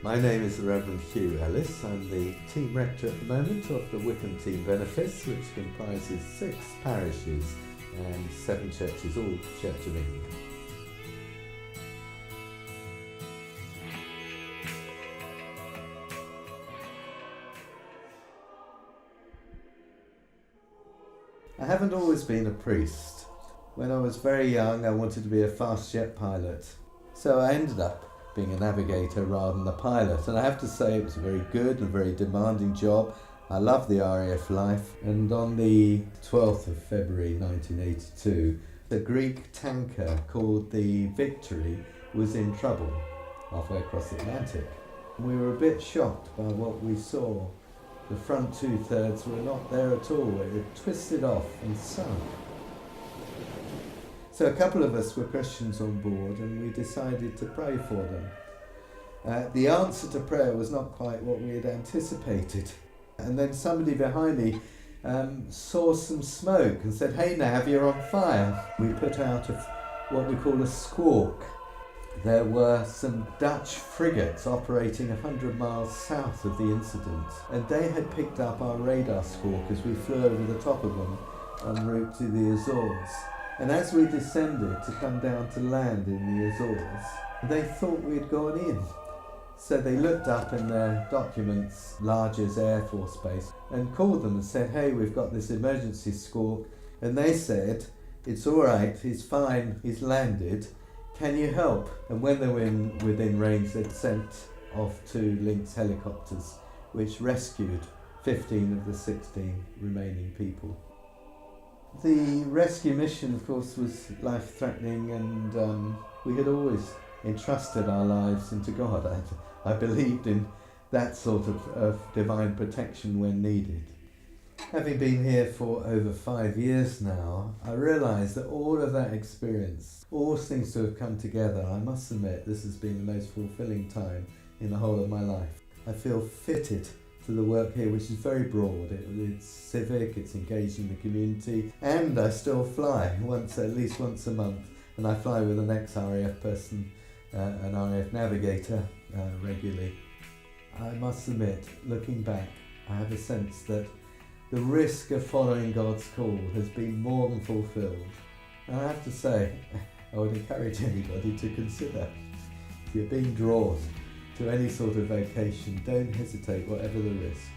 My name is the Reverend Hugh Ellis. I'm the team rector at the moment of the Wickham Team Benefice, which comprises 6 parishes and 7 churches, all Church of England. I haven't always been a priest. When I was very young, I wanted to be a fast jet pilot. So I ended up being a navigator rather than a pilot. And I have to say it was a very good and very demanding job. I loved the RAF life. And on the 12th of February 1982, the Greek tanker called the Victory was in trouble halfway across the Atlantic. We were a bit shocked by what we saw. The front 2/3 were not there at all. It had twisted off and sunk. So a couple of us were Christians on board and we decided to pray for them. The answer to prayer was not quite what we had anticipated. And then somebody behind me saw some smoke and said, "Hey Nav, you're on fire." We put out what we call a squawk. There were some Dutch frigates operating 100 miles south of the incident, and they had picked up our radar squawk as we flew over the top of them en route to the Azores. And as we descended to come down to land in the Azores, they thought we'd gone in. So they looked up in their documents, large as Air Force Base, and called them and said, "Hey, we've got this emergency squawk." And they said, "It's all right, he's fine, he's landed. Can you help?" And when they were within range, they'd sent off 2 Lynx helicopters, which rescued 15 of the 16 remaining people. The rescue mission, of course, was life-threatening, and we had always entrusted our lives into God. I believed in that sort of divine protection when needed. Having been here for over 5 years now, I realise that all of that experience all seems to have come together. I must admit, this has been the most fulfilling time in the whole of my life. I feel fitted to the work here, which is very broad. It's civic, it's engaging the community, and I still fly at least once a month, and I fly with an ex-RAF person, an RAF navigator regularly. I must admit, looking back, I have a sense that the risk of following God's call has been more than fulfilled. And I have to say, I would encourage anybody to consider, if you're being drawn to any sort of vocation, don't hesitate, whatever the risk.